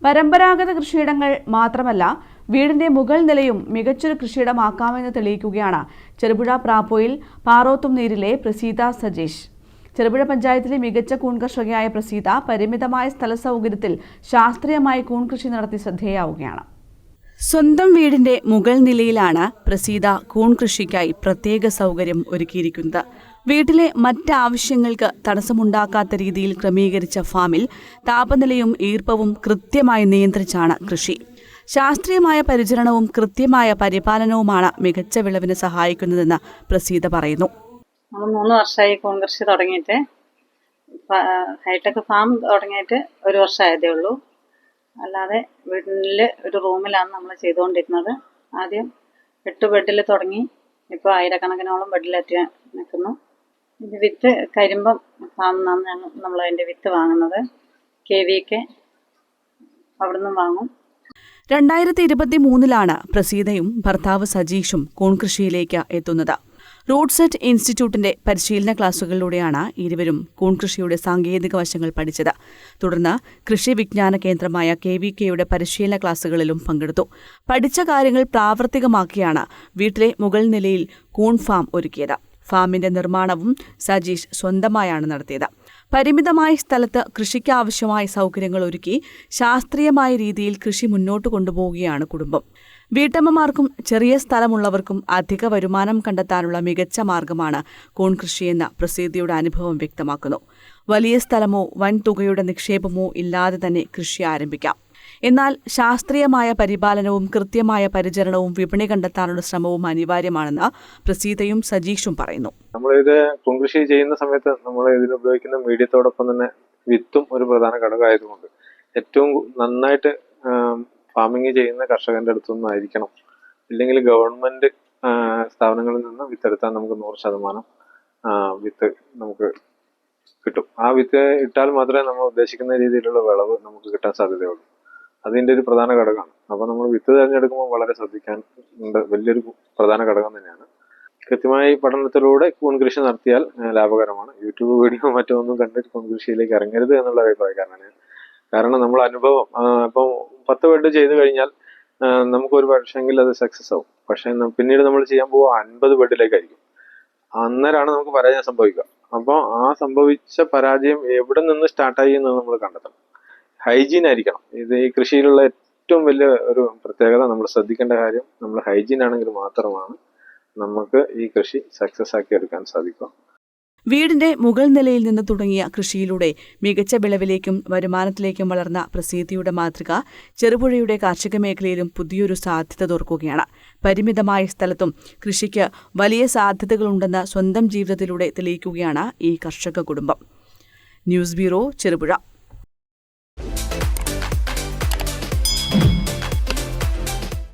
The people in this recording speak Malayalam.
പരമ്പരാഗത കൃഷിയിടങ്ങൾ മാത്രമല്ല വീടിന്റെ മുകൾ നിലയും മികച്ചൊരു കൃഷിയിടമാക്കാമെന്ന് തെളിയിക്കുകയാണ് ചെറുപുഴ പ്രാപ്പോയിൽ പാറോത്തുംനീരിലെ പ്രസീത സജീഷ്. ചെറുപുഴ പഞ്ചായത്തിലെ മികച്ച കൂൺ കർഷകയായ പ്രസീത പരിമിതമായ സ്ഥല സൗകര്യത്തിൽ ശാസ്ത്രീയമായി കൂൺ കൃഷി നടത്തി ശ്രദ്ധേയാവുകയാണ്. സ്വന്തം വീടിന്റെ മുകൾ നിലയിലാണ് പ്രസീത കൂൺ കൃഷിക്കായി പ്രത്യേക സൗകര്യം ഒരുക്കിയിരിക്കുന്നത്. വീട്ടിലെ മറ്റാവശ്യങ്ങൾക്ക് തടസ്സമുണ്ടാക്കാത്ത രീതിയിൽ ക്രമീകരിച്ച ഫാമിൽ താപനിലയും ഈർപ്പവും കൃത്യമായി നിയന്ത്രിച്ചാണ് കൃഷി. ശാസ്ത്രീയമായ പരിചരണവും കൃത്യമായ പരിപാലനവുമാണ് മികച്ച വിളവിന് സഹായിക്കുന്നതെന്ന് പ്രസീത പറയുന്നു. 3 വർഷമായി കൂൺ കൃഷി തുടങ്ങിയിട്ട്. ഹൈടെക് ഫാം തുടങ്ങിയിട്ട് 1 വർഷമായതേ ഉള്ളൂ. അല്ലാതെ വീട്ടിൽ ഒരു റൂമിലാണ് നമ്മൾ ചെയ്തുകൊണ്ടിരുന്നത്. ആദ്യം 8 ബെഡിൽ തുടങ്ങി, ഇപ്പോൾ 1000കണക്കിനോളം ബെഡിലെത്തി നിൽക്കുന്നു. ഇത് വിത്ത് കരിമ്പം ഫാമിൽ നിന്നാണ് നമ്മൾ അതിൻ്റെ വിത്ത് വാങ്ങുന്നത്. KVK അവിടെ നിന്നും വാങ്ങും. 2023 പ്രസീതയും ഭർത്താവ് സജീഷും കൂൺ കൃഷിയിലേക്ക് എത്തുന്നത്. റൂട്ട് സെറ്റ് ഇൻസ്റ്റിറ്റ്യൂട്ടിന്റെ പരിശീലന ക്ലാസുകളിലൂടെയാണ് ഇരുവരും കൂൺ കൃഷിയുടെ സാങ്കേതിക വശങ്ങൾ പഠിച്ചത്. തുടർന്ന് കൃഷി വിജ്ഞാന കേന്ദ്രമായ KVKയുടെ പരിശീലന ക്ലാസുകളിലും പങ്കെടുത്തു. പഠിച്ച കാര്യങ്ങൾ പ്രാവർത്തികമാക്കിയാണ് വീട്ടിലെ മുകൾ നിലയിൽ കൂൺ ഫാം ഒരുക്കിയത്. ഫാമിന്റെ നിർമ്മാണവും സജീഷ് സ്വന്തമായാണ് നടത്തിയത്. പരിമിതമായ സ്ഥലത്ത് കൃഷിക്കാവശ്യമായ സൗകര്യങ്ങൾ ഒരുക്കി ശാസ്ത്രീയമായ രീതിയിൽ കൃഷി മുന്നോട്ട് കൊണ്ടുപോവുകയാണ് കുടുംബം. വീട്ടമ്മമാർക്കും ചെറിയ സ്ഥലമുള്ളവർക്കും അധിക വരുമാനം കണ്ടെത്താനുള്ള മികച്ച മാർഗമാണ് കൂൺ കൃഷിയെന്ന പ്രസീതയുടെ അനുഭവം വ്യക്തമാക്കുന്നു. വലിയ സ്ഥലമോ വൻ തുകയുടെ നിക്ഷേപമോ ഇല്ലാതെ തന്നെ കൃഷി ആരംഭിക്കാം. എന്നാൽ ശാസ്ത്രീയമായ പരിപാലനവും കൃത്യമായ പരിചരണവും വിപണി കണ്ടെത്താനുള്ള ശ്രമവും അനിവാര്യമാണെന്ന് പ്രസീതയും സജീഷും പറയുന്നു. നമ്മളിത് കൂൺ കൃഷി ചെയ്യുന്ന സമയത്ത് നമ്മൾ ഇതിൽ ഉപയോഗിക്കുന്ന മീഡിയത്തോടൊപ്പം തന്നെ വിത്തും ഒരു പ്രധാന ഘടകമായതുകൊണ്ട് ഏറ്റവും നന്നായിട്ട് ഫാമിംഗ് ചെയ്യുന്ന കർഷകന്റെ അടുത്തൊന്നും ആയിരിക്കണം. ഇല്ലെങ്കിൽ ഗവൺമെന്റ് സ്ഥാപനങ്ങളിൽ നിന്ന് വിത്തെടുത്താൽ നമുക്ക് 100% വിത്ത് നമുക്ക് കിട്ടും. ആ വിത്ത് ഇട്ടാൽ മാത്രമേ നമ്മൾ ഉദ്ദേശിക്കുന്ന രീതിയിലുള്ള വിളവ് നമുക്ക് കിട്ടാൻ സാധ്യതയുള്ളൂ. അതിൻ്റെ ഒരു പ്രധാന ഘടകമാണ്. അപ്പോൾ നമ്മൾ വിത്ത് തിരഞ്ഞെടുക്കുമ്പോൾ വളരെ ശ്രദ്ധിക്കാൻ വലിയൊരു പ്രധാന ഘടകം തന്നെയാണ്. കൃത്യമായി പഠനത്തിലൂടെ കൂൺ കൃഷി നടത്തിയാൽ ലാഭകരമാണ്. യൂട്യൂബ് വീഡിയോ മറ്റൊന്നും കണ്ടിട്ട് കൂൺ കൃഷിയിലേക്ക് ഇറങ്ങരുത് എന്നുള്ള അഭിപ്രായക്കാരനാണ് ഞാൻ. കാരണം നമ്മൾ അനുഭവം ഇപ്പം 10 ബെഡ് ചെയ്ത് കഴിഞ്ഞാൽ നമുക്കൊരു പക്ഷെങ്കിൽ അത് സക്സസ് ആവും. പക്ഷെ പിന്നീട് നമ്മൾ ചെയ്യാൻ പോകുക 50 ബെഡിലേക്കായിരിക്കും. അന്നേരമാണ് നമുക്ക് പരാജയം സംഭവിക്കുക. അപ്പോൾ ആ സംഭവിച്ച പരാജയം എവിടെ നിന്ന് സ്റ്റാർട്ടായി എന്ന് നമ്മൾ കണ്ടെത്തണം. ഹൈജീൻ ആയിരിക്കണം. ഇത് ഈ കൃഷിയിലുള്ള ഏറ്റവും വലിയ ഒരു പ്രത്യേകത. നമ്മൾ ശ്രദ്ധിക്കേണ്ട കാര്യം, നമ്മൾ ഹൈജീൻ ആണെങ്കിൽ മാത്രമാണ് നമുക്ക് ഈ കൃഷി സക്സസ് ആക്കി എടുക്കാൻ സാധിക്കുക. വീടിന്റെ മുകൾ നിലയിൽ നിന്ന് തുടങ്ങിയ കൃഷിയിലൂടെ മികച്ച വിളവിലേക്കും വരുമാനത്തിലേക്കും വളർന്ന പ്രസീതയുടെ മാതൃക ചെറുപുഴയുടെ കാർഷിക മേഖലയിലും പുതിയൊരു സാധ്യത തുറക്കുകയാണ്. പരിമിതമായ സ്ഥലത്തും കൃഷിക്ക് വലിയ സാധ്യതകളുണ്ടെന്ന് സ്വന്തം ജീവിതത്തിലൂടെ തെളിയിക്കുകയാണ് ഈ കർഷക കുടുംബം. News bureau, Cherupuzha.